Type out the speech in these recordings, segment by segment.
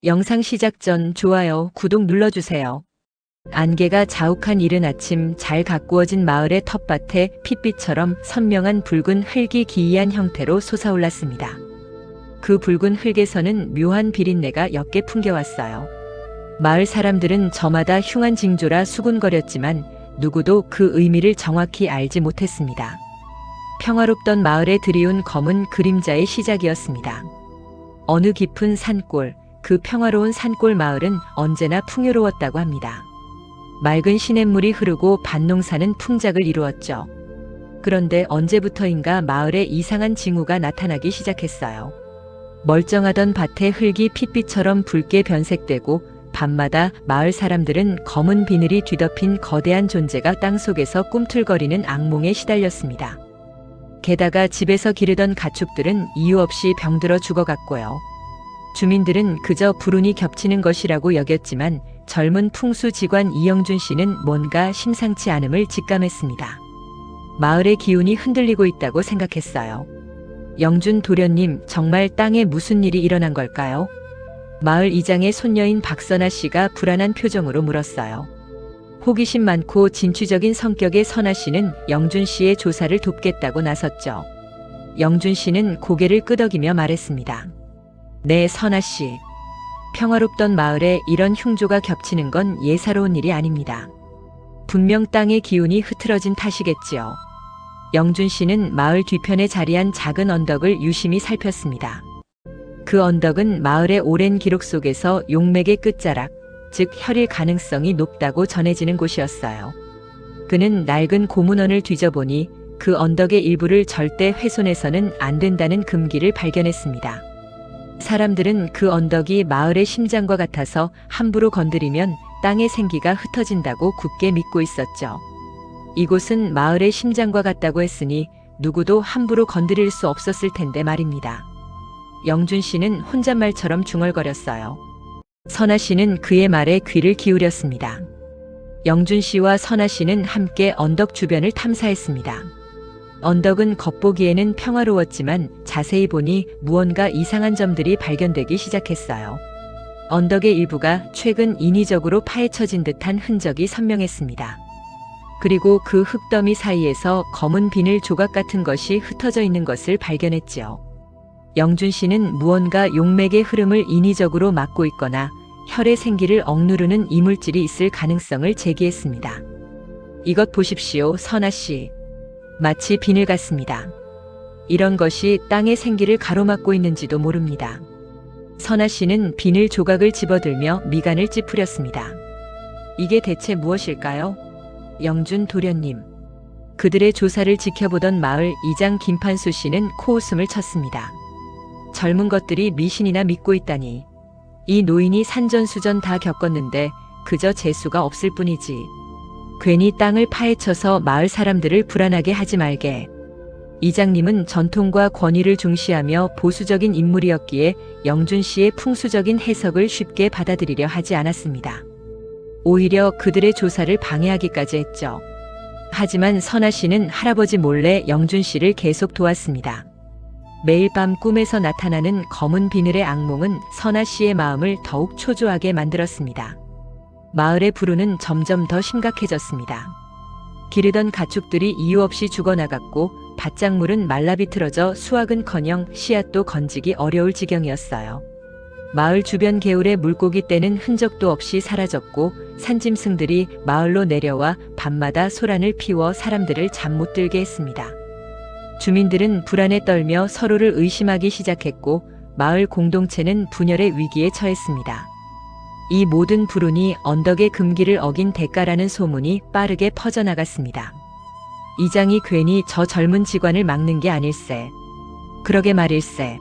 영상 시작 전 좋아요, 구독 눌러주세요. 안개가 자욱한 이른 아침 잘 가꾸어진 마을의 텃밭에 핏빛처럼 선명한 붉은 흙이 기이한 형태로 솟아올랐습니다. 그 붉은 흙에서는 묘한 비린내가 옅게 풍겨왔어요. 마을 사람들은 저마다 흉한 징조라 수군거렸지만 누구도 그 의미를 정확히 알지 못했습니다. 평화롭던 마을에 들이운 검은 그림자의 시작이었습니다. 어느 깊은 산골, 그 평화로운 산골 마을은 언제나 풍요로웠다고 합니다. 맑은 시냇물이 흐르고 밭농사는 풍작을 이루었죠. 그런데 언제부터인가 마을에 이상한 징후가 나타나기 시작했어요. 멀쩡하던 밭의 흙이 핏빛처럼 붉게 변색되고 밤마다 마을 사람들은 검은 비늘이 뒤덮인 거대한 존재가 땅속에서 꿈틀거리는 악몽에 시달렸습니다. 게다가 집에서 기르던 가축들은 이유 없이 병들어 죽어갔고요. 주민들은 그저 불운이 겹치는 것이라고 여겼지만 젊은 풍수직원 이영준 씨는 뭔가 심상치 않음을 직감했습니다. 마을의 기운이 흔들리고 있다고 생각했어요. 영준 도련님, 정말 땅에 무슨 일이 일어난 걸까요? 마을 이장의 손녀인 박선아 씨가 불안한 표정으로 물었어요. 호기심 많고 진취적인 성격의 선아 씨는 영준 씨의 조사를 돕겠다고 나섰죠. 영준 씨는 고개를 끄덕이며 말했습니다. 네, 선아 씨. 평화롭던 마을에 이런 흉조가 겹치는 건 예사로운 일이 아닙니다. 분명 땅의 기운이 흐트러진 탓이겠지요. 영준 씨는 마을 뒤편에 자리한 작은 언덕을 유심히 살폈습니다. 그 언덕은 마을의 오랜 기록 속에서 용맥의 끝자락, 즉 혈일 가능성이 높다고 전해지는 곳이었어요. 그는 낡은 고문원을 뒤져보니 그 언덕의 일부를 절대 훼손해서는 안 된다는 금기를 발견했습니다. 사람들은 그 언덕이 마을의 심장과 같아서 함부로 건드리면 땅의 생기가 흩어진다고 굳게 믿고 있었죠. 이곳은 마을의 심장과 같다고 했으니 누구도 함부로 건드릴 수 없었을 텐데 말입니다. 영준 씨는 혼잣말처럼 중얼거렸어요. 선아 씨는 그의 말에 귀를 기울였습니다. 영준 씨와 선아 씨는 함께 언덕 주변을 탐사했습니다. 언덕은 겉보기에는 평화로웠지만 자세히 보니 무언가 이상한 점들이 발견되기 시작했어요. 언덕의 일부가 최근 인위적으로 파헤쳐진 듯한 흔적이 선명했습니다. 그리고 그 흙더미 사이에서 검은 비늘 조각 같은 것이 흩어져 있는 것을 발견했지요. 영준 씨는 무언가 용맥의 흐름을 인위적으로 막고 있거나 혈의 생기를 억누르는 이물질이 있을 가능성을 제기했습니다. 이것 보십시오, 선아 씨. 마치 비늘 같습니다. 이런 것이 땅의 생기를 가로막고 있는지도 모릅니다. 선아 씨는 비늘 조각을 집어들며 미간을 찌푸렸습니다. 이게 대체 무엇일까요? 영준 도련님. 그들의 조사를 지켜보던 마을 이장 김판수 씨는 코웃음을 쳤습니다. 젊은 것들이 미신이나 믿고 있다니. 이 노인이 산전수전 다 겪었는데 그저 재수가 없을 뿐이지. 괜히 땅을 파헤쳐서 마을 사람들을 불안하게 하지 말게. 이장님은 전통과 권위를 중시하며 보수적인 인물이었기에 영준 씨의 풍수적인 해석을 쉽게 받아들이려 하지 않았습니다. 오히려 그들의 조사를 방해하기까지 했죠. 하지만 선아 씨는 할아버지 몰래 영준 씨를 계속 도왔습니다. 매일 밤 꿈에서 나타나는 검은 비늘의 악몽은 선아 씨의 마음을 더욱 초조하게 만들었습니다. 마을의 불운은 점점 더 심각해졌습니다. 기르던 가축들이 이유 없이 죽어나갔고 밭작물은 말라비틀어져 수확은커녕 씨앗도 건지기 어려울 지경이었어요. 마을 주변 개울의 물고기 떼는 흔적도 없이 사라졌고 산짐승들이 마을로 내려와 밤마다 소란을 피워 사람들을 잠 못 들게 했습니다. 주민들은 불안에 떨며 서로를 의심하기 시작했고 마을 공동체는 분열의 위기에 처했습니다. 이 모든 불운이 언덕의 금기를 어긴 대가라는 소문이 빠르게 퍼져나갔습니다. 이장이 괜히 저 젊은 직원을 막는 게 아닐세. 그러게 말일세.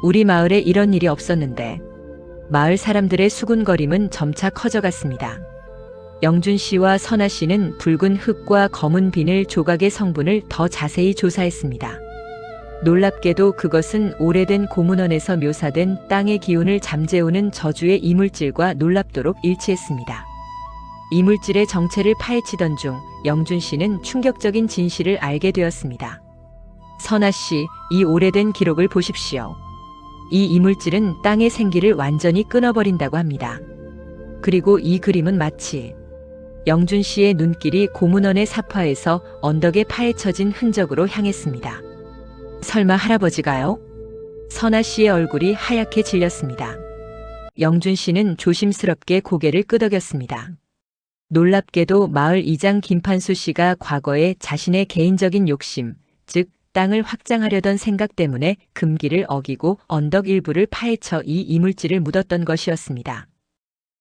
우리 마을에 이런 일이 없었는데. 마을 사람들의 수군거림은 점차 커져갔습니다. 영준 씨와 선아 씨는 붉은 흙과 검은 비늘 조각의 성분을 더 자세히 조사했습니다. 놀랍게도 그것은 오래된 고문원에서 묘사된 땅의 기운을 잠재우는 저주의 이물질과 놀랍도록 일치했습니다. 이물질의 정체를 파헤치던 중 영준 씨는 충격적인 진실을 알게 되었습니다. 선아 씨, 이 오래된 기록을 보십시오. 이 이물질은 땅의 생기를 완전히 끊어버린다고 합니다. 그리고 이 그림은 마치 영준 씨의 눈길이 고문원의 사파에서 언덕에 파헤쳐진 흔적으로 향했습니다. 설마 할아버지가요? 선아 씨의 얼굴이 하얗게 질렸습니다. 영준 씨는 조심스럽게 고개를 끄덕였습니다. 놀랍게도 마을 이장 김판수 씨가 과거에 자신의 개인적인 욕심, 즉 땅을 확장하려던 생각 때문에 금기를 어기고 언덕 일부를 파헤쳐 이 이물질을 묻었던 것이었습니다.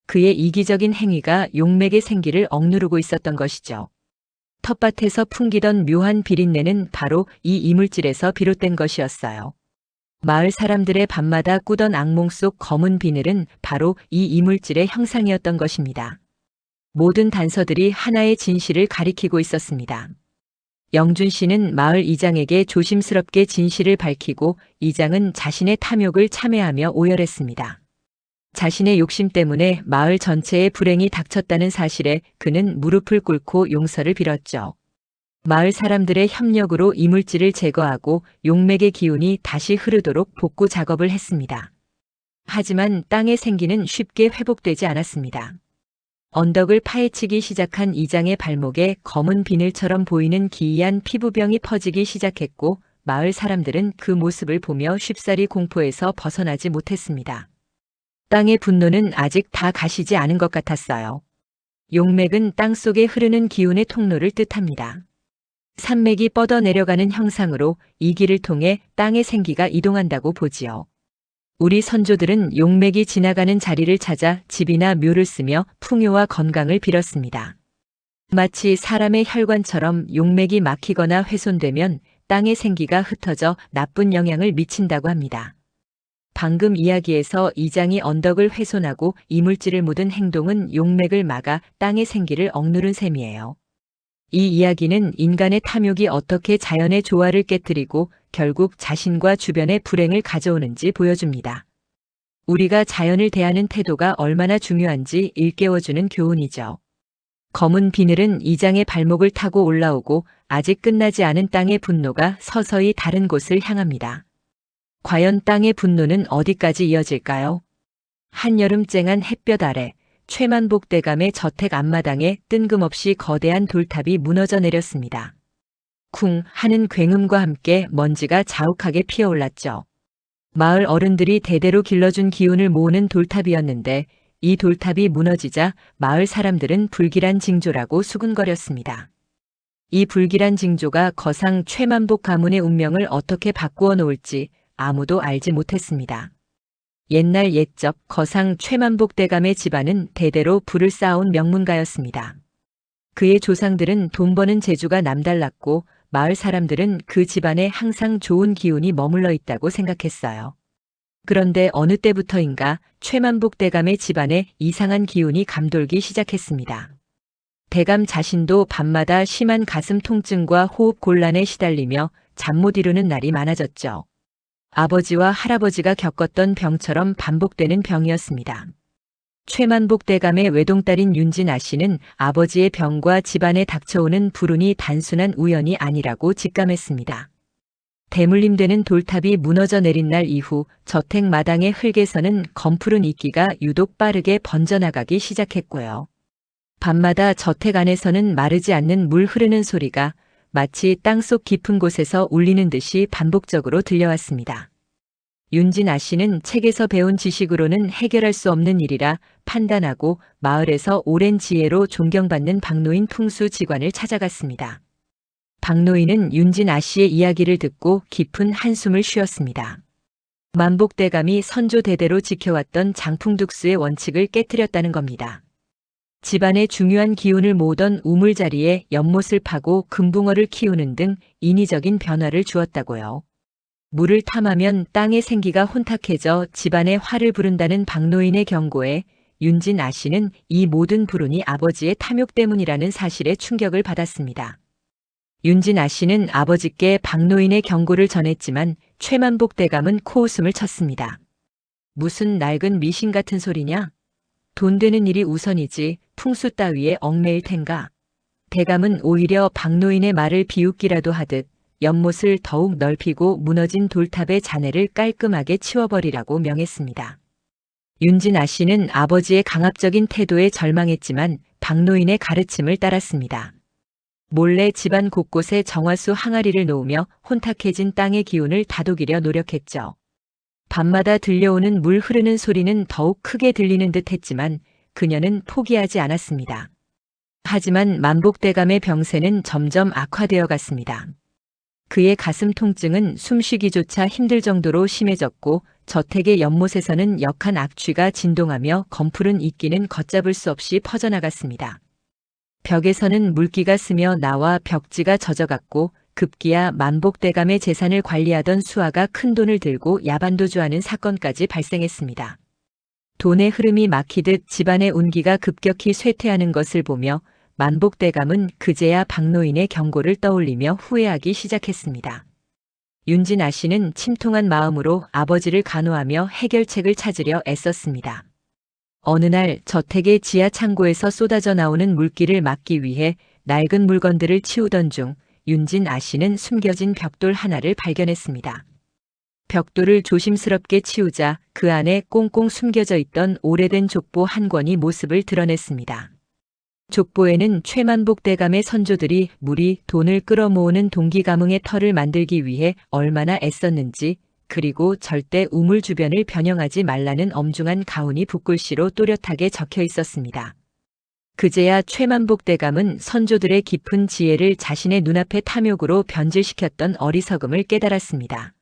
그의 이기적인 행위가 용맥의 생기를 억누르고 있었던 것이죠. 텃밭에서 풍기던 묘한 비린내는 바로 이 이물질에서 비롯된 것이었어요. 마을 사람들의 밤마다 꾸던 악몽 속 검은 비늘은 바로 이 이물질의 형상이었던 것입니다. 모든 단서들이 하나의 진실을 가리키고 있었습니다. 영준 씨는 마을 이장에게 조심스럽게 진실을 밝히고 이장은 자신의 탐욕을 참회하며 오열했습니다. 자신의 욕심 때문에 마을 전체에 불행이 닥쳤다는 사실에 그는 무릎을 꿇고 용서를 빌었죠. 마을 사람들의 협력으로 이물질을 제거하고 용맥의 기운이 다시 흐르도록 복구 작업을 했습니다. 하지만 땅의 생기는 쉽게 회복되지 않았습니다. 언덕을 파헤치기 시작한 이장의 발목에 검은 비늘처럼 보이는 기이한 피부병이 퍼지기 시작했고 마을 사람들은 그 모습을 보며 쉽사리 공포에서 벗어나지 못했습니다. 땅의 분노는 아직 다 가시지 않은 것 같았어요. 용맥은 땅속에 흐르는 기운의 통로를 뜻합니다. 산맥이 뻗어 내려가는 형상으로 이 길을 통해 땅의 생기가 이동한다고 보지요. 우리 선조들은 용맥이 지나가는 자리를 찾아 집이나 묘를 쓰며 풍요와 건강을 빌었습니다. 마치 사람의 혈관처럼 용맥이 막히거나 훼손되면 땅의 생기가 흩어져 나쁜 영향을 미친다고 합니다. 방금 이야기에서 이장이 언덕을 훼손하고 이물질을 묻은 행동은 용맥을 막아 땅의 생기를 억누른 셈이에요. 이 이야기는 인간의 탐욕이 어떻게 자연의 조화를 깨뜨리고 결국 자신과 주변에 불행을 가져오는지 보여줍니다. 우리가 자연을 대하는 태도가 얼마나 중요한지 일깨워주는 교훈이죠. 검은 비늘은 이장의 발목을 타고 올라오고 아직 끝나지 않은 땅의 분노가 서서히 다른 곳을 향합니다. 과연 땅의 분노는 어디까지 이어질까요? 한여름 쨍한 햇볕 아래 최만복 대감의 저택 앞마당에 뜬금없이 거대한 돌탑이 무너져 내렸습니다. 쿵 하는 굉음과 함께 먼지가 자욱하게 피어올랐죠. 마을 어른들이 대대로 길러준 기운을 모으는 돌탑이었는데 이 돌탑이 무너지자 마을 사람들은 불길한 징조라고 수군거렸습니다. 이 불길한 징조가 거상 최만복 가문의 운명을 어떻게 바꾸어 놓을지 아무도 알지 못했습니다. 옛날 옛적 거상 최만복 대감의 집안은 대대로 불을 쌓아온 명문가였습니다. 그의 조상들은 돈 버는 재주가 남달랐고 마을 사람들은 그 집안에 항상 좋은 기운이 머물러 있다고 생각했어요. 그런데 어느 때부터인가 최만복 대감의 집안에 이상한 기운이 감돌기 시작했습니다. 대감 자신도 밤마다 심한 가슴 통증과 호흡 곤란에 시달리며 잠 못 이루는 날이 많아졌죠. 아버지와 할아버지가 겪었던 병처럼 반복되는 병이었습니다. 최만복 대감의 외동딸인 윤진아 씨는 아버지의 병과 집안에 닥쳐오는 불운이 단순한 우연이 아니라고 직감했습니다. 대물림되는 돌탑이 무너져 내린 날 이후 저택 마당의 흙에서는 검푸른 이끼가 유독 빠르게 번져나가기 시작했고요. 밤마다 저택 안에서는 마르지 않는 물 흐르는 소리가 마치 땅속 깊은 곳에서 울리는 듯이 반복적으로 들려왔습니다. 윤진아 씨는 책에서 배운 지식으로는 해결할 수 없는 일이라 판단하고 마을에서 오랜 지혜로 존경받는 박노인 풍수 직관을 찾아갔습니다. 박노인은 윤진아 씨의 이야기를 듣고 깊은 한숨을 쉬었습니다. 만복대감이 선조 대대로 지켜왔던 장풍득수의 원칙을 깨뜨렸다는 겁니다. 집안의 중요한 기운을 모으던 우물자리에 연못을 파고 금붕어를 키우는 등 인위적인 변화를 주었다고요. 물을 탐하면 땅의 생기가 혼탁해져 집안에 화를 부른다는 박노인의 경고에 윤진아 씨는 이 모든 불운이 아버지의 탐욕 때문이라는 사실에 충격을 받았습니다. 윤진아 씨는 아버지께 박노인의 경고를 전했지만 최만복 대감은 코웃음을 쳤습니다. 무슨 낡은 미신 같은 소리냐? 돈 되는 일이 우선이지 풍수 따위에 얽매일 텐가. 대감은 오히려 박노인의 말을 비웃기라도 하듯 연못을 더욱 넓히고 무너진 돌탑의 잔해를 깔끔하게 치워버리라고 명했습니다. 윤진 아씨는 아버지의 강압적인 태도에 절망했지만 박노인의 가르침을 따랐습니다. 몰래 집안 곳곳에 정화수 항아리를 놓으며 혼탁해진 땅의 기운을 다독이려 노력했죠. 밤마다 들려오는 물 흐르는 소리는 더욱 크게 들리는 듯 했지만 그녀는 포기하지 않았습니다. 하지만 만복대감의 병세는 점점 악화되어 갔습니다. 그의 가슴 통증은 숨쉬기조차 힘들 정도로 심해졌고 저택의 연못에서는 역한 악취가 진동하며 검푸른 이끼는 걷잡을 수 없이 퍼져나갔습니다. 벽에서는 물기가 스며 나와 벽지가 젖어갔고 급기야 만복대감의 재산을 관리하던 수아가 큰돈을 들고 야반도주하는 사건까지 발생했습니다. 돈의 흐름이 막히듯 집안의 운기가 급격히 쇠퇴하는 것을 보며 만복대감은 그제야 박노인의 경고를 떠올리며 후회하기 시작했습니다. 윤진 아씨는 침통한 마음으로 아버지를 간호하며 해결책을 찾으려 애썼습니다. 어느 날 저택의 지하 창고에서 쏟아져 나오는 물기를 막기 위해 낡은 물건들을 치우던 중 윤진 아씨는 숨겨진 벽돌 하나를 발견했습니다. 벽돌을 조심스럽게 치우자 그 안에 꽁꽁 숨겨져 있던 오래된 족보 한 권이 모습을 드러냈습니다. 족보에는 최만복대감의 선조들이 무리 돈을 끌어모으는 동기가뭉의 터를 만들기 위해 얼마나 애썼는지, 그리고 절대 우물 주변을 변형하지 말라는 엄중한 가훈이 붓글씨로 또렷하게 적혀 있었습니다. 그제야 최만복대감은 선조들의 깊은 지혜를 자신의 눈앞의 탐욕으로 변질시켰던 어리석음을 깨달았습니다.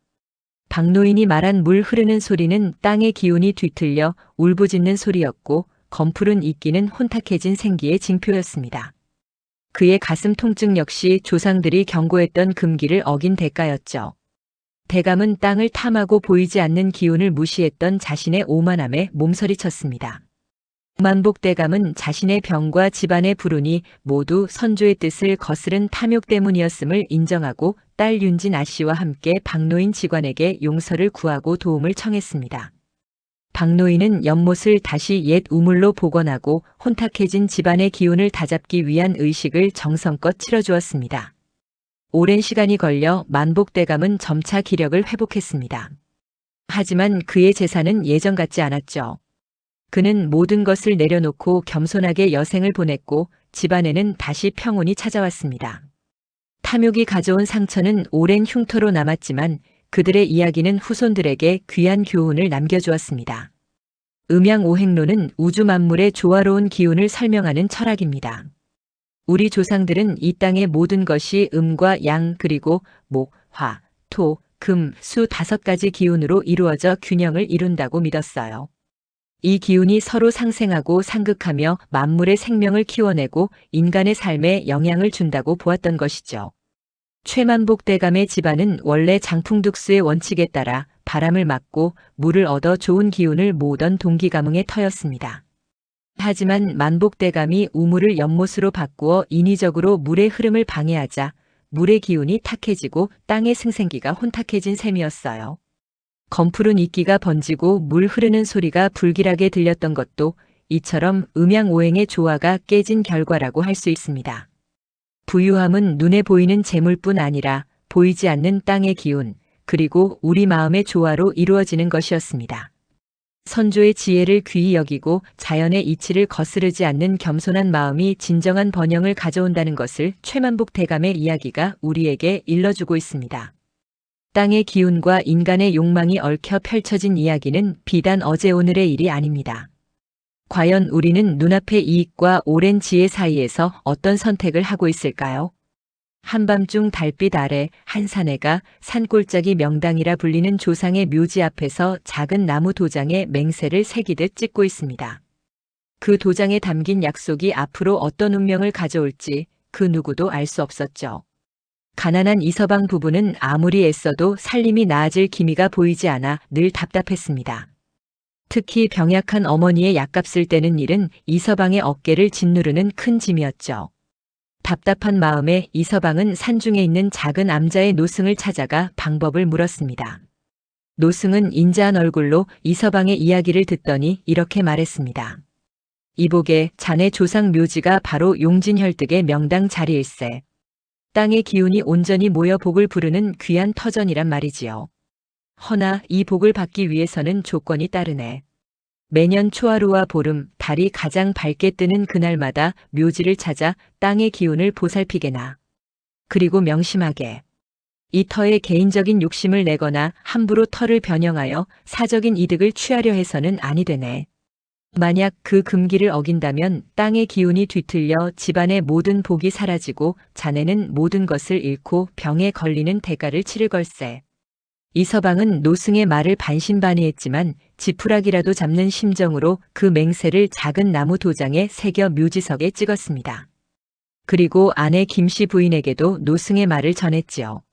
박노인이 말한 물 흐르는 소리는 땅의 기운이 뒤틀려 울부짖는 소리였고 검푸른 이끼는 혼탁해진 생기의 징표였습니다. 그의 가슴 통증 역시 조상들이 경고했던 금기를 어긴 대가였죠. 대감은 땅을 탐하고 보이지 않는 기운을 무시했던 자신의 오만함에 몸서리쳤습니다. 만복대감은 자신의 병과 집안의 불운이 모두 선조의 뜻을 거스른 탐욕 때문이었음을 인정하고 딸 윤진 아씨와 함께 박노인 직관에게 용서를 구하고 도움을 청했습니다. 박노인은 연못을 다시 옛 우물로 복원하고 혼탁해진 집안의 기운을 다잡기 위한 의식을 정성껏 치러주었습니다. 오랜 시간이 걸려 만복대감은 점차 기력을 회복했습니다. 하지만 그의 재산은 예전 같지 않았죠. 그는 모든 것을 내려놓고 겸손하게 여생을 보냈고 집안에는 다시 평온이 찾아왔습니다. 탐욕이 가져온 상처는 오랜 흉터로 남았지만 그들의 이야기는 후손들에게 귀한 교훈을 남겨주었습니다. 음양오행론은 우주 만물의 조화로운 기운을 설명하는 철학입니다. 우리 조상들은 이 땅의 모든 것이 음과 양 그리고 목, 화, 토, 금, 수 5가지 기운으로 이루어져 균형을 이룬다고 믿었어요. 이 기운이 서로 상생하고 상극하며 만물의 생명을 키워내고 인간의 삶에 영향을 준다고 보았던 것이죠. 최만복대감의 집안은 원래 장풍득수의 원칙에 따라 바람을 막고 물을 얻어 좋은 기운을 모으던 동기가뭉의 터였습니다. 하지만 만복대감이 우물을 연못으로 바꾸어 인위적으로 물의 흐름을 방해하자 물의 기운이 탁해지고 땅의 생생기가 혼탁해진 셈이었어요. 검푸른 이끼가 번지고 물 흐르는 소리가 불길하게 들렸던 것도 이처럼 음양오행의 조화가 깨진 결과라고 할 수 있습니다. 부유함은 눈에 보이는 재물뿐 아니라 보이지 않는 땅의 기운, 그리고 우리 마음의 조화로 이루어지는 것이었습니다. 선조의 지혜를 귀히 여기고 자연의 이치를 거스르지 않는 겸손한 마음이 진정한 번영을 가져온다는 것을 최만복대감의 이야기가 우리에게 일러주고 있습니다. 땅의 기운과 인간의 욕망이 얽혀 펼쳐진 이야기는 비단 어제 오늘의 일이 아닙니다. 과연 우리는 눈앞의 이익과 오랜 지혜 사이에서 어떤 선택을 하고 있을까요? 한밤중 달빛 아래 한 사내가 산골짜기 명당이라 불리는 조상의 묘지 앞에서 작은 나무 도장에 맹세를 새기듯 찍고 있습니다. 그 도장에 담긴 약속이 앞으로 어떤 운명을 가져올지 그 누구도 알 수 없었죠. 가난한 이서방 부부는 아무리 애써도 살림이 나아질 기미가 보이지 않아 늘 답답했습니다. 특히 병약한 어머니의 약값을 떼는 일은 이서방의 어깨를 짓누르는 큰 짐이었죠. 답답한 마음에 이서방은 산중에 있는 작은 암자의 노승을 찾아가 방법을 물었습니다. 노승은 인자한 얼굴로 이서방의 이야기를 듣더니 이렇게 말했습니다. 이복에 자네 조상 묘지가 바로 용진혈득의 명당 자리일세. 땅의 기운이 온전히 모여 복을 부르는 귀한 터전이란 말이지요. 허나 이 복을 받기 위해서는 조건이 따르네. 매년 초하루와 보름, 달이 가장 밝게 뜨는 그날마다 묘지를 찾아 땅의 기운을 보살피게나. 그리고 명심하게. 이 터에 개인적인 욕심을 내거나 함부로 터를 변형하여 사적인 이득을 취하려 해서는 아니 되네. 만약 그 금기를 어긴다면 땅의 기운이 뒤틀려 집안의 모든 복이 사라지고 자네는 모든 것을 잃고 병에 걸리는 대가를 치를 걸세. 이서방은 노승의 말을 반신반의했지만 지푸라기라도 잡는 심정으로 그 맹세를 작은 나무 도장에 새겨 묘지석에 찍었습니다. 그리고 아내 김씨 부인에게도 노승의 말을 전했지요.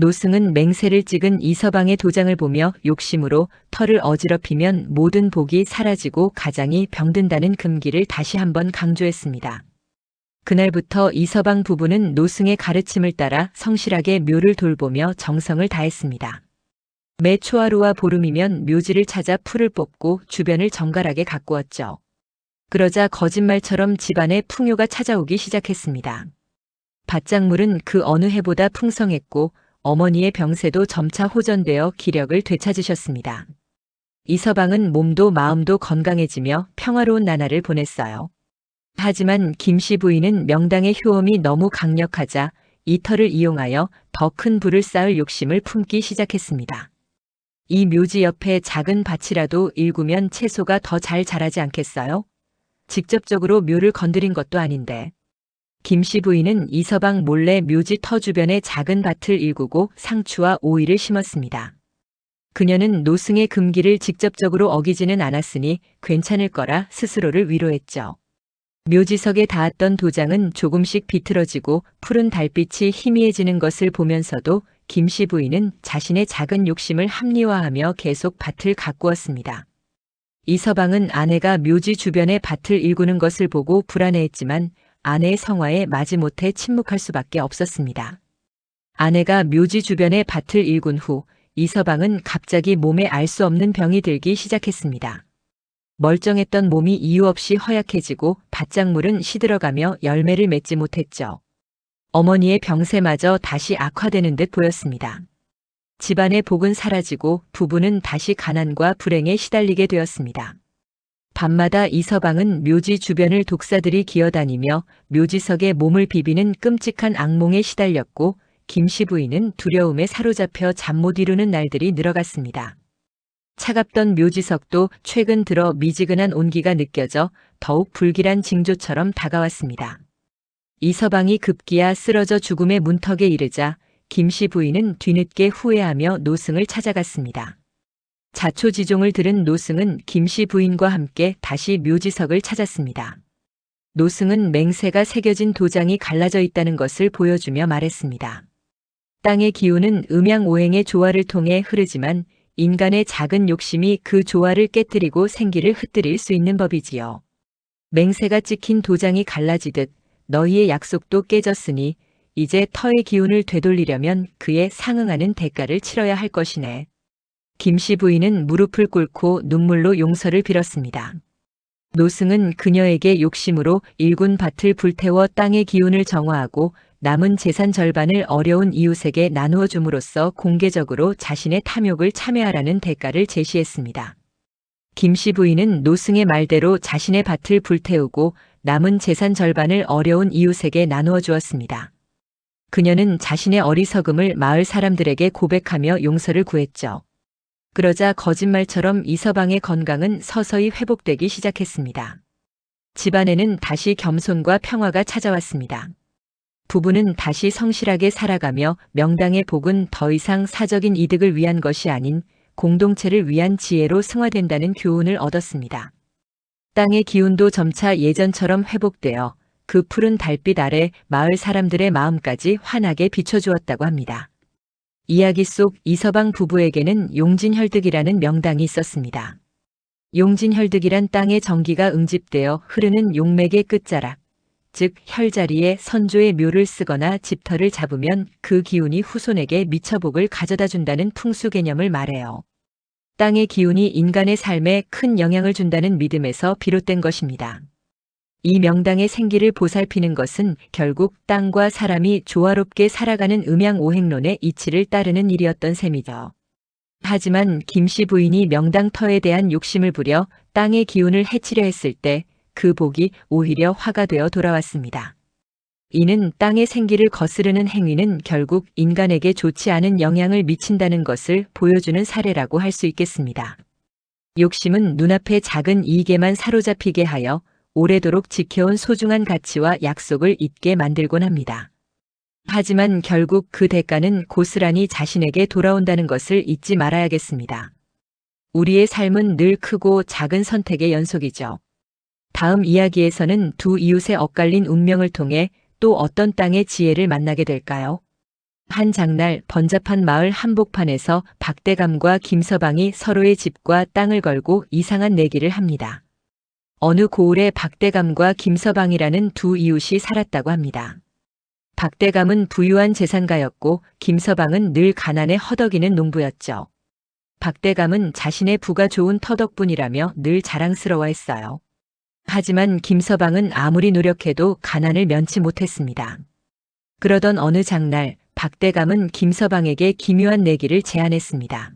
노승은 맹세를 찍은 이서방의 도장을 보며 욕심으로 터를 어지럽히면 모든 복이 사라지고 가장이 병든다는 금기를 다시 한번 강조했습니다. 그날부터 이서방 부부는 노승의 가르침을 따라 성실하게 묘를 돌보며 정성을 다했습니다. 매 초하루와 보름이면 묘지를 찾아 풀을 뽑고 주변을 정갈하게 가꾸었죠. 그러자 거짓말처럼 집안에 풍요가 찾아오기 시작했습니다. 밭작물은 그 어느 해보다 풍성했고 어머니의 병세도 점차 호전되어 기력을 되찾으셨습니다. 이서방은 몸도 마음도 건강해지며 평화로운 나날을 보냈어요. 하지만 김씨 부인은 명당의 효험이 너무 강력하자 이 터를 이용하여 더 큰 부를 쌓을 욕심을 품기 시작했습니다. 이 묘지 옆에 작은 밭이라도 일구면 채소가 더 잘 자라지 않겠어요? 직접적으로 묘를 건드린 것도 아닌데. 김씨 부인은 이서방 몰래 묘지 터 주변에 작은 밭을 일구고 상추와 오이를 심었습니다. 그녀는 노승의 금기를 직접적으로 어기지는 않았으니 괜찮을 거라 스스로를 위로했죠. 묘지석에 닿았던 도장은 조금씩 비틀어지고 푸른 달빛이 희미해지는 것을 보면서도 김씨 부인은 자신의 작은 욕심을 합리화하며 계속 밭을 가꾸었습니다. 이서방은 아내가 묘지 주변에 밭을 일구는 것을 보고 불안해했지만 아내의 성화에 마지못해 침묵할 수밖에 없었습니다. 아내가 묘지 주변에 밭을 일군 후 이서방은 갑자기 몸에 알 수 없는 병이 들기 시작했습니다. 멀쩡했던 몸이 이유 없이 허약해지고 밭작물은 시들어가며 열매를 맺지 못했죠. 어머니의 병세마저 다시 악화되는 듯 보였습니다. 집안의 복은 사라지고 부부는 다시 가난과 불행에 시달리게 되었습니다. 밤마다 이서방은 묘지 주변을 독사들이 기어다니며 묘지석에 몸을 비비는 끔찍한 악몽에 시달렸고 김씨 부인은 두려움에 사로잡혀 잠 못 이루는 날들이 늘어갔습니다. 차갑던 묘지석도 최근 들어 미지근한 온기가 느껴져 더욱 불길한 징조처럼 다가왔습니다. 이서방이 급기야 쓰러져 죽음의 문턱에 이르자 김씨 부인은 뒤늦게 후회하며 노승을 찾아갔습니다. 자초지종을 들은 노승은 김씨 부인과 함께 다시 묘지석을 찾았습니다. 노승은 맹세가 새겨진 도장이 갈라져 있다는 것을 보여주며 말했습니다. 땅의 기운은 음양오행의 조화를 통해 흐르지만 인간의 작은 욕심이 그 조화를 깨뜨리고 생기를 흩뜨릴 수 있는 법이지요. 맹세가 찍힌 도장이 갈라지듯 너희의 약속도 깨졌으니 이제 터의 기운을 되돌리려면 그에 상응하는 대가를 치러야 할 것이네. 김씨 부인은 무릎을 꿇고 눈물로 용서를 빌었습니다. 노승은 그녀에게 욕심으로 일군 밭을 불태워 땅의 기운을 정화하고 남은 재산 절반을 어려운 이웃에게 나누어 줌으로써 공개적으로 자신의 탐욕을 참여하라는 대가를 제시했습니다. 김씨 부인은 노승의 말대로 자신의 밭을 불태우고 남은 재산 절반을 어려운 이웃에게 나누어 주었습니다. 그녀는 자신의 어리석음을 마을 사람들에게 고백하며 용서를 구했죠. 그러자 거짓말처럼 이서방의 건강은 서서히 회복되기 시작했습니다. 집안에는 다시 겸손과 평화가 찾아왔습니다. 부부는 다시 성실하게 살아가며 명당의 복은 더 이상 사적인 이득을 위한 것이 아닌 공동체를 위한 지혜로 승화된다는 교훈을 얻었습니다. 땅의 기운도 점차 예전처럼 회복되어 그 푸른 달빛 아래 마을 사람들의 마음까지 환하게 비춰주었다고 합니다. 이야기 속 이서방 부부에게는 용진혈득이라는 명당이 있었습니다. 용진혈득이란 땅의 정기가 응집되어 흐르는 용맥의 끝자락, 즉 혈자리에 선조의 묘를 쓰거나 집터를 잡으면 그 기운이 후손에게 미처복을 가져다 준다는 풍수 개념을 말해요. 땅의 기운이 인간의 삶에 큰 영향을 준다는 믿음에서 비롯된 것입니다. 이 명당의 생기를 보살피는 것은 결국 땅과 사람이 조화롭게 살아가는 음양오행론의 이치를 따르는 일이었던 셈이죠. 하지만 김씨 부인이 명당 터에 대한 욕심을 부려 땅의 기운을 해치려 했을 때 그 복이 오히려 화가 되어 돌아왔습니다. 이는 땅의 생기를 거스르는 행위는 결국 인간에게 좋지 않은 영향을 미친다는 것을 보여주는 사례라고 할 수 있겠습니다. 욕심은 눈앞의 작은 이익에만 사로잡히게 하여 오래도록 지켜온 소중한 가치와 약속을 잊게 만들곤 합니다. 하지만 결국 그 대가는 고스란히 자신에게 돌아온다는 것을 잊지 말아야겠습니다. 우리의 삶은 늘 크고 작은 선택의 연속이죠. 다음 이야기에서는 두 이웃의 엇갈린 운명을 통해 또 어떤 땅의 지혜를 만나게 될까요? 한 장날 번잡한 마을 한복판에서 박대감과 김서방이 서로의 집과 땅을 걸고 이상한 내기를 합니다. 어느 고을에 박대감과 김서방이라는 두 이웃이 살았다고 합니다. 박대감은 부유한 재산가였고 김서방은 늘 가난에 허덕이는 농부였죠. 박대감은 자신의 부가 좋은 터 덕분이라며 늘 자랑스러워했어요. 하지만 김서방은 아무리 노력해도 가난을 면치 못했습니다. 그러던 어느 장날 박대감은 김서방에게 기묘한 내기를 제안했습니다.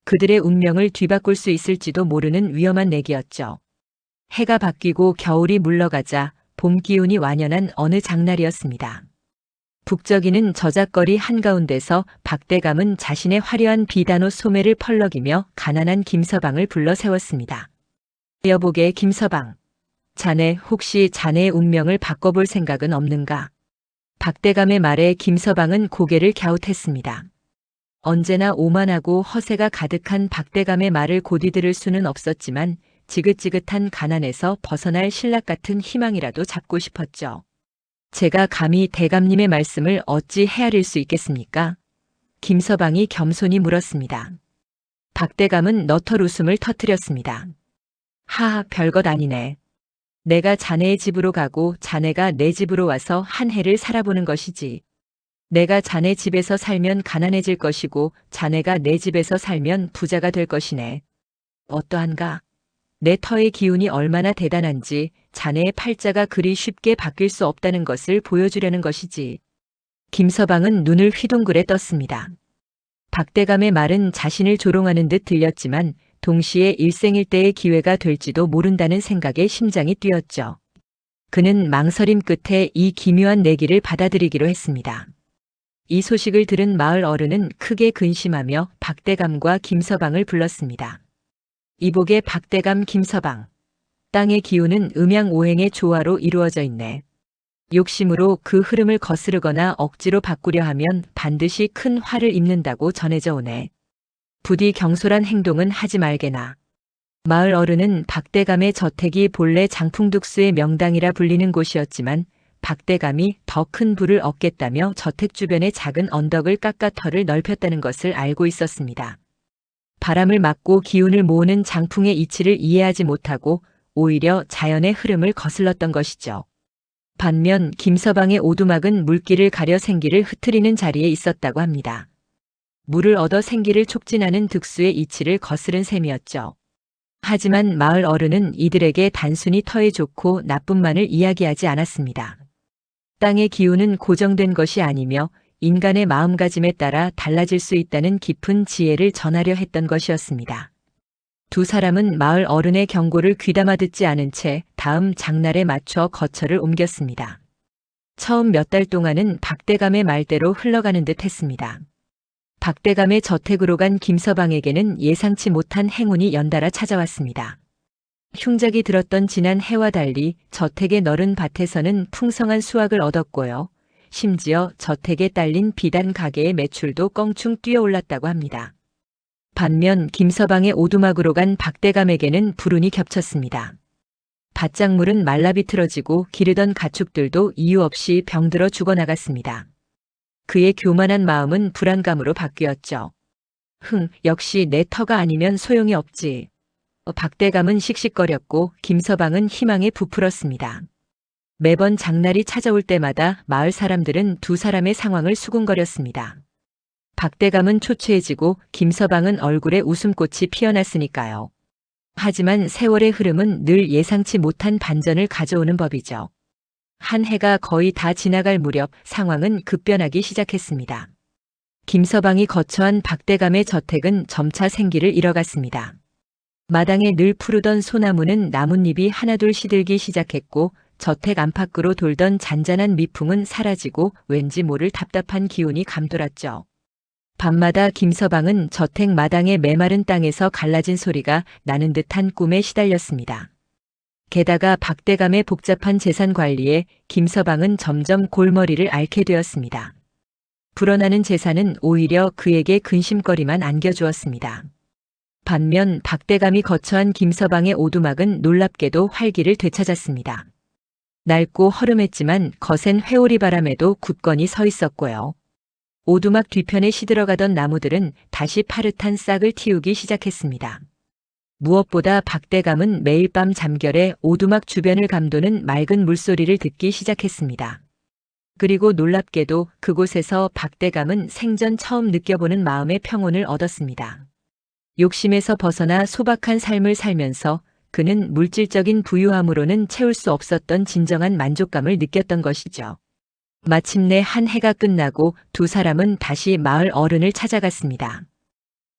그들의 운명을 뒤바꿀 수 있을지도 모르는 위험한 내기였죠. 해가 바뀌고 겨울이 물러가자 봄 기운이 완연한 어느 장날이었습니다. 북적이는 저작거리 한가운데서 박대감은 자신의 화려한 비단옷 소매를 펄럭이며 가난한 김서방을 불러 세웠습니다. 여보게 김서방, 자네 혹시 자네의 운명을 바꿔볼 생각은 없는가? 박대감의 말에 김서방은 고개를 갸웃했습니다. 언제나 오만하고 허세가 가득한 박대감의 말을 고디 들을 수는 없었지만 지긋지긋한 가난에서 벗어날 신락 같은 희망이라도 잡고 싶었죠. 제가 감히 대감님의 말씀을 어찌 헤아릴 수 있겠습니까? 김서방이 겸손히 물었습니다. 박대감은 너털 웃음을 터뜨렸습니다. 하하, 별것 아니네. 내가 자네의 집으로 가고 자네가 내 집으로 와서 한 해를 살아보는 것이지. 내가 자네 집에서 살면 가난해질 것이고 자네가 내 집에서 살면 부자가 될 것이네. 어떠한가? 내 터의 기운이 얼마나 대단한지 자네의 팔자가 그리 쉽게 바뀔 수 없다는 것을 보여주려는 것이지. 김서방은 눈을 휘둥그레 떴습니다. 박대감의 말은 자신을 조롱하는 듯 들렸지만 동시에 일생일대의 기회가 될지도 모른다는 생각에 심장이 뛰었죠. 그는 망설임 끝에 이 기묘한 내기를 받아들이기로 했습니다. 이 소식을 들은 마을 어른은 크게 근심하며 박대감과 김서방을 불렀습니다. 이복의 박대감 김서방, 땅의 기운은 음양오행의 조화로 이루어져 있네. 욕심으로 그 흐름을 거스르거나 억지로 바꾸려 하면 반드시 큰 화를 입는다고 전해져 오네. 부디 경솔한 행동은 하지 말게나. 마을 어른은 박대감의 저택이 본래 장풍득수의 명당이라 불리는 곳이었지만 박대감이 더 큰 부를 얻겠다며 저택 주변의 작은 언덕을 깎아 터를 넓혔다는 것을 알고 있었습니다. 바람을 막고 기운을 모으는 장풍의 이치를 이해하지 못하고 오히려 자연의 흐름을 거슬렀던 것이죠. 반면 김서방의 오두막은 물길을 가려 생기를 흐트리는 자리에 있었다고 합니다. 물을 얻어 생기를 촉진하는 득수의 이치를 거스른 셈이었죠. 하지만 마을 어른은 이들에게 단순히 터에 좋고 나쁨만을 이야기하지 않았습니다. 땅의 기운은 고정된 것이 아니며 인간의 마음가짐에 따라 달라질 수 있다는 깊은 지혜를 전하려 했던 것이었습니다. 두 사람은 마을 어른의 경고를 귀담아 듣지 않은 채 다음 장날에 맞춰 거처를 옮겼습니다. 처음 몇 달 동안은 박대감의 말대로 흘러가는 듯 했습니다. 박대감의 저택으로 간 김서방에게는 예상치 못한 행운이 연달아 찾아왔습니다. 흉작이 들었던 지난 해와 달리 저택의 너른 밭에서는 풍성한 수확을 얻었고요. 심지어 저택에 딸린 비단 가게의 매출도 껑충 뛰어올랐다고 합니다. 반면 김서방의 오두막으로 간 박대감에게는 불운이 겹쳤습니다. 밭작물은 말라 비틀어지고 기르던 가축들도 이유 없이 병들어 죽어나갔습니다. 그의 교만한 마음은 불안감으로 바뀌었죠. 역시 내 터가 아니면 소용이 없지. 박대감은 씩씩거렸고 김서방은 희망에 부풀었습니다. 매번 장날이 찾아올 때마다 마을 사람들은 두 사람의 상황을 수군거렸습니다. 박대감은 초췌해지고 김서방은 얼굴에 웃음꽃이 피어났으니까요. 하지만 세월의 흐름은 늘 예상치 못한 반전을 가져오는 법이죠. 한 해가 거의 다 지나갈 무렵 상황은 급변하기 시작했습니다. 김서방이 거처한 박대감의 저택은 점차 생기를 잃어갔습니다. 마당에 늘 푸르던 소나무는 나뭇잎이 하나둘 시들기 시작했고 저택 안팎으로 돌던 잔잔한 미풍은 사라지고 왠지 모를 답답한 기운이 감돌았죠. 밤마다 김서방은 저택 마당의 메마른 땅에서 갈라진 소리가 나는 듯한 꿈에 시달렸습니다. 게다가 박대감의 복잡한 재산 관리에 김서방은 점점 골머리를 앓게 되었습니다. 불어나는 재산은 오히려 그에게 근심거리만 안겨주었습니다. 반면 박대감이 거처한 김서방의 오두막은 놀랍게도 활기를 되찾았습니다. 낡고 허름했지만 거센 회오리 바람에도 굳건히 서 있었고요. 오두막 뒤편에 시들어가던 나무들은 다시 파릇한 싹을 틔우기 시작했습니다. 무엇보다 박대감은 매일 밤 잠결에 오두막 주변을 감도는 맑은 물소리를 듣기 시작했습니다. 그리고 놀랍게도 그곳에서 박대감은 생전 처음 느껴보는 마음의 평온을 얻었습니다. 욕심에서 벗어나 소박한 삶을 살면서 그는 물질적인 부유함으로는 채울 수 없었던 진정한 만족감을 느꼈던 것이죠. 마침내 한 해가 끝나고 두 사람은 다시 마을 어른을 찾아갔습니다.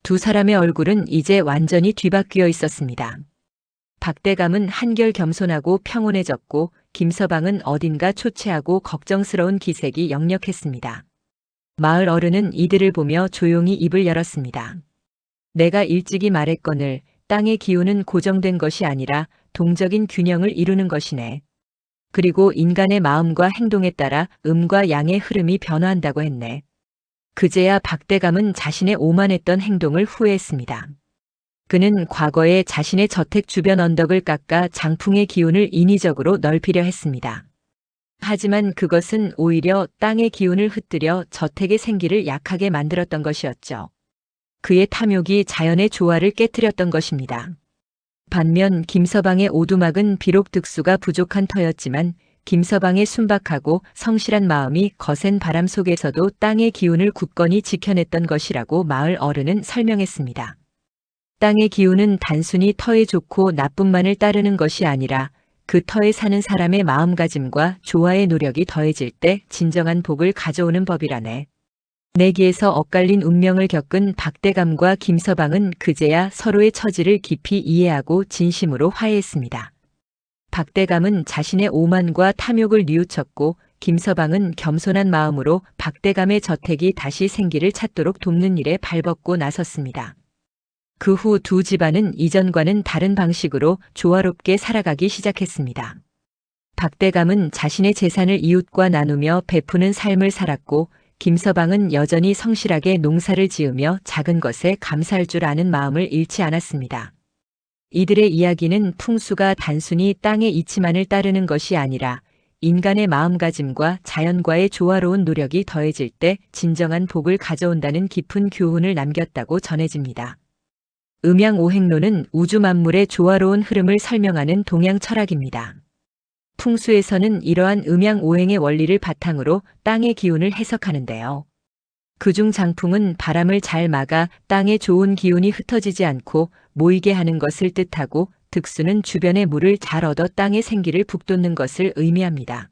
두 사람의 얼굴은 이제 완전히 뒤바뀌어 있었습니다. 박대감은 한결 겸손하고 평온해졌고 김서방은 어딘가 초췌하고 걱정스러운 기색이 역력했습니다. 마을 어른은 이들을 보며 조용히 입을 열었습니다. 내가 일찍이 말했거늘 땅의 기운은 고정된 것이 아니라 동적인 균형을 이루는 것이네. 그리고 인간의 마음과 행동에 따라 음과 양의 흐름이 변화한다고 했네. 그제야 박대감은 자신의 오만했던 행동을 후회했습니다. 그는 과거에 자신의 저택 주변 언덕을 깎아 장풍의 기운을 인위적으로 넓히려 했습니다. 하지만 그것은 오히려 땅의 기운을 흩뜨려 저택의 생기를 약하게 만들었던 것이었죠. 그의 탐욕이 자연의 조화를 깨뜨렸던 것입니다. 반면 김서방의 오두막은 비록 득수가 부족한 터였지만 김서방의 순박하고 성실한 마음이 거센 바람 속에서도 땅의 기운을 굳건히 지켜냈던 것이라고 마을 어른은 설명했습니다. 땅의 기운은 단순히 터에 좋고 나쁨만을 따르는 것이 아니라 그 터에 사는 사람의 마음가짐과 조화의 노력이 더해질 때 진정한 복을 가져오는 법이라네. 내기에서 엇갈린 운명을 겪은 박대감과 김서방은 그제야 서로의 처지를 깊이 이해하고 진심으로 화해했습니다. 박대감은 자신의 오만과 탐욕을 뉘우쳤고 김서방은 겸손한 마음으로 박대감의 저택이 다시 생기를 찾도록 돕는 일에 발벗고 나섰습니다. 그 후 두 집안은 이전과는 다른 방식으로 조화롭게 살아가기 시작했습니다. 박대감은 자신의 재산을 이웃과 나누며 베푸는 삶을 살았고 김서방은 여전히 성실하게 농사를 지으며 작은 것에 감사할 줄 아는 마음을 잃지 않았습니다. 이들의 이야기는 풍수가 단순히 땅의 이치만을 따르는 것이 아니라 인간의 마음가짐과 자연과의 조화로운 노력이 더해질 때 진정한 복을 가져온다는 깊은 교훈을 남겼다고 전해집니다. 음양오행론은 우주 만물의 조화로운 흐름을 설명하는 동양 철학입니다. 풍수에서는 이러한 음양오행의 원리를 바탕으로 땅의 기운을 해석하는데요. 그중 장풍은 바람을 잘 막아 땅에 좋은 기운이 흩어지지 않고 모이게 하는 것을 뜻하고 득수는 주변의 물을 잘 얻어 땅의 생기를 북돋는 것을 의미합니다.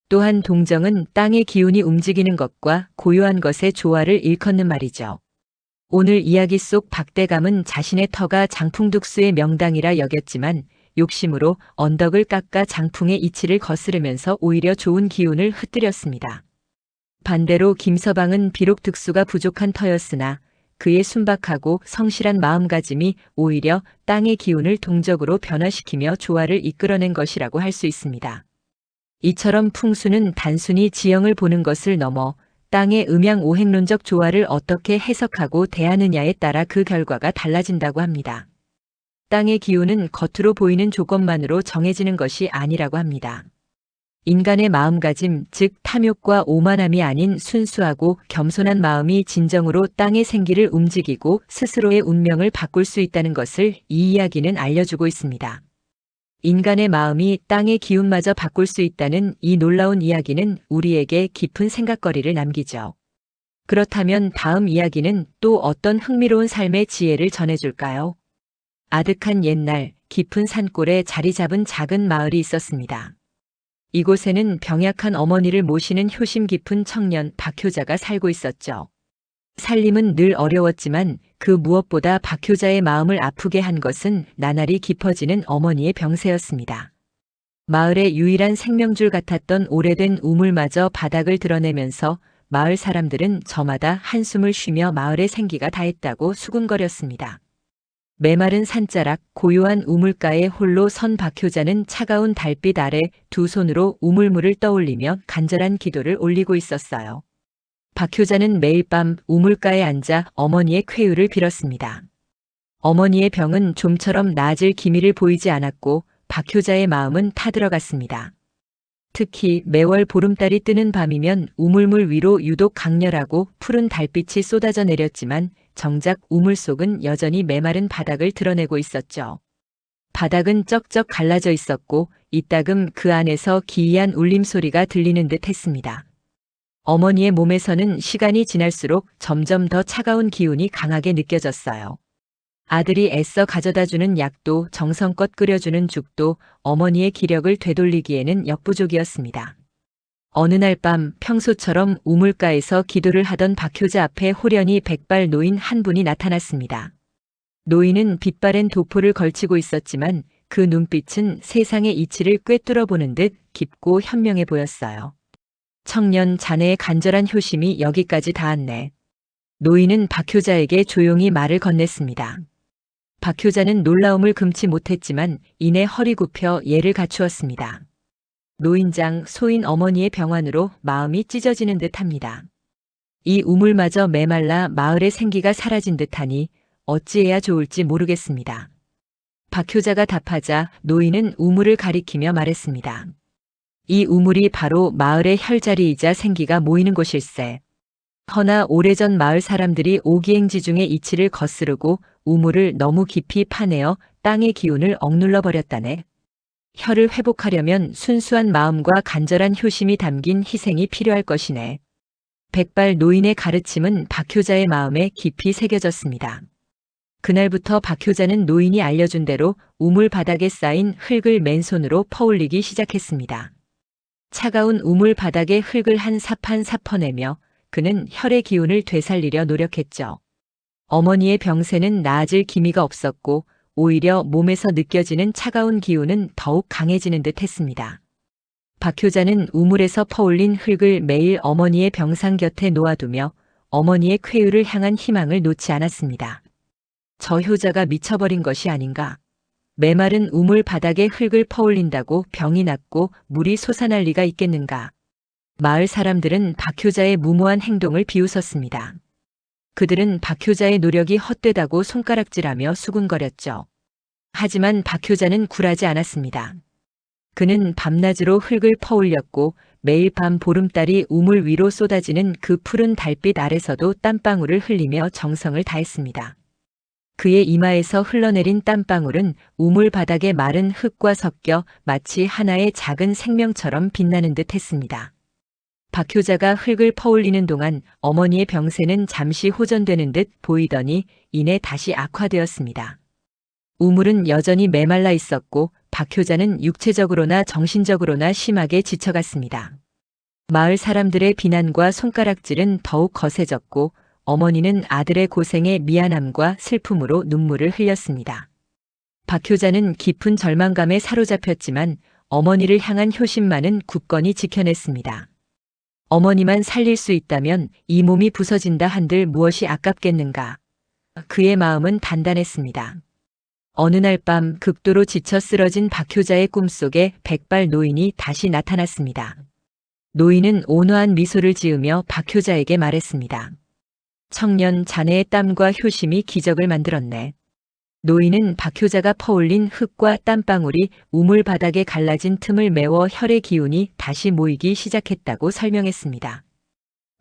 또한 동정은 땅의 기운이 움직이는 것과 고요한 것의 조화를 일컫는 말이죠. 오늘 이야기 속 박대감은 자신의 터가 장풍득수의 명당이라 여겼지만 욕심으로 언덕을 깎아 장풍의 이치를 거스르면서 오히려 좋은 기운을 흩뜨렸습니다. 반대로 김서방은 비록 득수가 부족한 터였으나 그의 순박하고 성실한 마음가짐이 오히려 땅의 기운을 동적으로 변화시키며 조화를 이끌어낸 것이라고 할 수 있습니다. 이처럼 풍수는 단순히 지형을 보는 것을 넘어 땅의 음양오행론적 조화를 어떻게 해석하고 대하느냐에 따라 그 결과가 달라진다고 합니다. 땅의 기운은 겉으로 보이는 조건만으로 정해지는 것이 아니라고 합니다. 인간의 마음가짐, 즉 탐욕과 오만함이 아닌 순수하고 겸손한 마음이 진정으로 땅의 생기를 움직이고 스스로의 운명을 바꿀 수 있다는 것을 이 이야기는 알려주고 있습니다. 인간의 마음이 땅의 기운마저 바꿀 수 있다는 이 놀라운 이야기는 우리에게 깊은 생각거리를 남기죠. 그렇다면 다음 이야기는 또 어떤 흥미로운 삶의 지혜를 전해줄까요? 아득한 옛날 깊은 산골에 자리 잡은 작은 마을이 있었습니다. 이곳에는 병약한 어머니를 모시는 효심 깊은 청년 박효자가 살고 있었죠. 살림은 늘 어려웠지만 그 무엇보다 박효자의 마음을 아프게 한 것은 나날이 깊어지는 어머니의 병세였습니다. 마을의 유일한 생명줄 같았던 오래된 우물마저 바닥을 드러내면서 마을 사람들은 저마다 한숨을 쉬며 마을의 생기가 다했다고 수군거렸습니다. 메마른 산자락 고요한 우물가에 홀로 선 박효자는 차가운 달빛 아래 두 손으로 우물물을 떠올리며 간절한 기도를 올리고 있었어요. 박효자는 매일 밤 우물가에 앉아 어머니의 쾌유를 빌었습니다. 어머니의 병은 좀처럼 나아질 기미를 보이지 않았고 박효자의 마음은 타들어갔습니다. 특히 매월 보름달이 뜨는 밤이면 우물물 위로 유독 강렬하고 푸른 달빛이 쏟아져 내렸지만 정작 우물 속은 여전히 메마른 바닥을 드러내고 있었죠. 바닥은 쩍쩍 갈라져 있었고 이따금 그 안에서 기이한 울림소리가 들리는 듯 했습니다. 어머니의 몸에서는 시간이 지날수록 점점 더 차가운 기운이 강하게 느껴졌어요. 아들이 애써 가져다주는 약도 정성껏 끓여주는 죽도 어머니의 기력을 되돌리기에는 역부족이었습니다. 어느 날 밤 평소처럼 우물가에서 기도를 하던 박효자 앞에 호련히 백발 노인 한 분이 나타났습니다. 노인은 빛바랜 도포를 걸치고 있었지만 그 눈빛은 세상의 이치를 꿰뚫어 보는 듯 깊고 현명해 보였어요. 청년 자네의 간절한 효심이 여기까지 닿았네. 노인은 박효자에게 조용히 말을 건넸습니다. 박효자는 놀라움을 금치 못했지만 이내 허리 굽혀 예를 갖추었습니다. 노인장 소인 어머니의 병환으로 마음이 찢어지는 듯합니다. 이 우물마저 메말라 마을의 생기가 사라진 듯하니 어찌해야 좋을지 모르겠습니다. 박효자가 답하자 노인은 우물을 가리키며 말했습니다. 이 우물이 바로 마을의 혈자리이자 생기가 모이는 곳일세. 허나 오래전 마을 사람들이 오기행지 중의 이치를 거스르고 우물을 너무 깊이 파내어 땅의 기운을 억눌러 버렸다네. 혈을 회복하려면 순수한 마음과 간절한 효심이 담긴 희생이 필요할 것이네. 백발 노인의 가르침은 박효자의 마음에 깊이 새겨졌습니다. 그날부터 박효자는 노인이 알려준 대로 우물 바닥에 쌓인 흙을 맨손으로 퍼올리기 시작했습니다. 차가운 우물 바닥에 흙을 한 삽 한 삽 퍼내며 그는 혈의 기운을 되살리려 노력했죠. 어머니의 병세는 나아질 기미가 없었고 오히려 몸에서 느껴지는 차가운 기운은 더욱 강해지는 듯 했습니다. 박효자는 우물에서 퍼올린 흙을 매일 어머니의 병상 곁에 놓아두며 어머니의 쾌유를 향한 희망을 놓지 않았습니다. 저 효자가 미쳐버린 것이 아닌가. 메마른 우물 바닥에 흙을 퍼올린다고 병이 낫고 물이 솟아날 리가 있겠는가. 마을 사람들은 박효자의 무모한 행동을 비웃었습니다. 그들은 박효자의 노력이 헛되다고 손가락질하며 수군거렸죠. 하지만 박효자는 굴하지 않았습니다. 그는 밤낮으로 흙을 퍼올렸고 매일 밤 보름달이 우물 위로 쏟아지는 그 푸른 달빛 아래서도 땀방울을 흘리며 정성을 다했습니다. 그의 이마에서 흘러내린 땀방울은 우물 바닥의 마른 흙과 섞여 마치 하나의 작은 생명처럼 빛나는 듯 했습니다. 박효자가 흙을 퍼올리는 동안 어머니의 병세는 잠시 호전되는 듯 보이더니 이내 다시 악화되었습니다. 우물은 여전히 메말라 있었고 박효자는 육체적으로나 정신적으로나 심하게 지쳐갔습니다. 마을 사람들의 비난과 손가락질은 더욱 거세졌고 어머니는 아들의 고생에 미안함과 슬픔으로 눈물을 흘렸습니다. 박효자는 깊은 절망감에 사로잡혔지만 어머니를 향한 효심만은 굳건히 지켜냈습니다. 어머니만 살릴 수 있다면 이 몸이 부서진다 한들 무엇이 아깝겠는가. 그의 마음은 단단했습니다. 어느 날 밤 극도로 지쳐 쓰러진 박효자의 꿈속에 백발 노인이 다시 나타났습니다. 노인은 온화한 미소를 지으며 박효자에게 말했습니다. 청년 자네의 땀과 효심이 기적을 만들었네. 노인은 박효자가 퍼올린 흙과 땀방울이 우물 바닥에 갈라진 틈을 메워 혈의 기운이 다시 모이기 시작했다고 설명했습니다.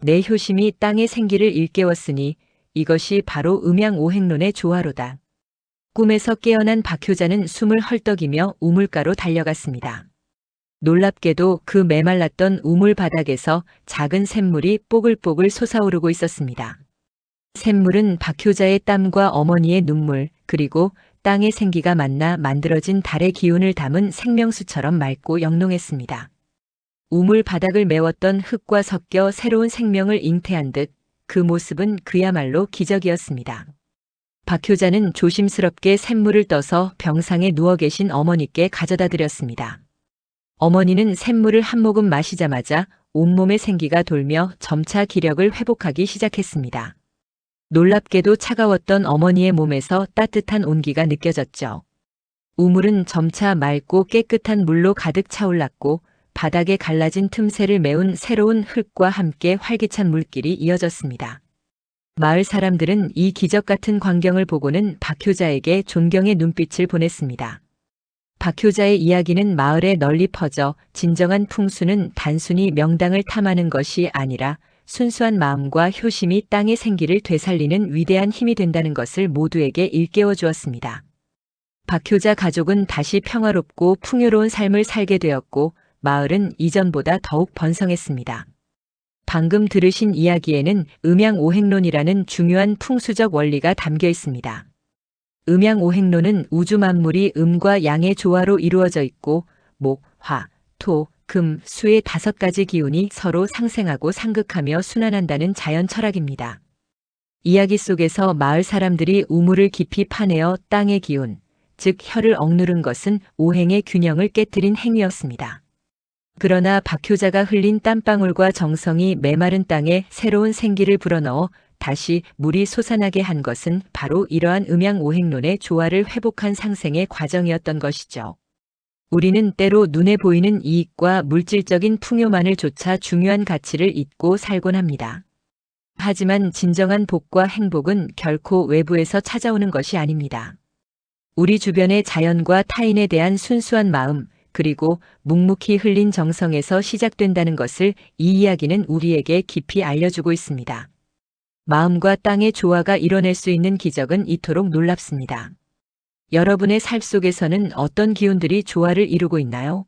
내 효심이 땅의 생기를 일깨웠으니 이것이 바로 음양오행론의 조화로다. 꿈에서 깨어난 박효자는 숨을 헐떡이며 우물가로 달려갔습니다. 놀랍게도 그 메말랐던 우물 바닥에서 작은 샘물이 뽀글뽀글 솟아오르고 있었습니다. 샘물은 박효자의 땀과 어머니의 눈물, 그리고 땅의 생기가 만나 만들어진 달의 기운을 담은 생명수처럼 맑고 영롱했습니다. 우물 바닥을 메웠던 흙과 섞여 새로운 생명을 잉태한 듯 그 모습은 그야말로 기적이었습니다. 박효자는 조심스럽게 샘물을 떠서 병상에 누워 계신 어머니께 가져다 드렸습니다. 어머니는 샘물을 한 모금 마시자마자 온몸에 생기가 돌며 점차 기력을 회복하기 시작했습니다. 놀랍게도 차가웠던 어머니의 몸에서 따뜻한 온기가 느껴졌죠. 우물은 점차 맑고 깨끗한 물로 가득 차올랐고 바닥에 갈라진 틈새를 메운 새로운 흙과 함께 활기찬 물길이 이어졌습니다. 마을 사람들은 이 기적 같은 광경을 보고는 박효자에게 존경의 눈빛을 보냈습니다. 박효자의 이야기는 마을에 널리 퍼져 진정한 풍수는 단순히 명당을 탐하는 것이 아니라 순수한 마음과 효심이 땅의 생기를 되살리는 위대한 힘이 된다는 것을 모두에게 일깨워 주었습니다. 박효자 가족은 다시 평화롭고 풍요로운 삶을 살게 되었고 마을은 이전보다 더욱 번성했습니다. 방금 들으신 이야기에는 음양오행론이라는 중요한 풍수적 원리가 담겨 있습니다. 음양오행론은 우주 만물이 음과 양의 조화로 이루어져 있고 목, 화, 토, 금, 수의 5가지 기운이 서로 상생하고 상극하며 순환한다는 자연 철학입니다. 이야기 속에서 마을 사람들이 우물을 깊이 파내어 땅의 기운, 즉 혀를 억누른 것은 오행의 균형을 깨뜨린 행위였습니다. 그러나 박효자가 흘린 땀방울과 정성이 메마른 땅에 새로운 생기를 불어넣어 다시 물이 솟아나게 한 것은 바로 이러한 음양오행론의 조화를 회복한 상생의 과정이었던 것이죠. 우리는 때로 눈에 보이는 이익과 물질적인 풍요만을 좇아 중요한 가치를 잊고 살곤 합니다. 하지만 진정한 복과 행복은 결코 외부에서 찾아오는 것이 아닙니다. 우리 주변의 자연과 타인에 대한 순수한 마음, 그리고 묵묵히 흘린 정성에서 시작된다는 것을 이 이야기는 우리에게 깊이 알려주고 있습니다. 마음과 땅의 조화가 이뤄낼 수 있는 기적은 이토록 놀랍습니다. 여러분의 삶 속에서는 어떤 기운들이 조화를 이루고 있나요?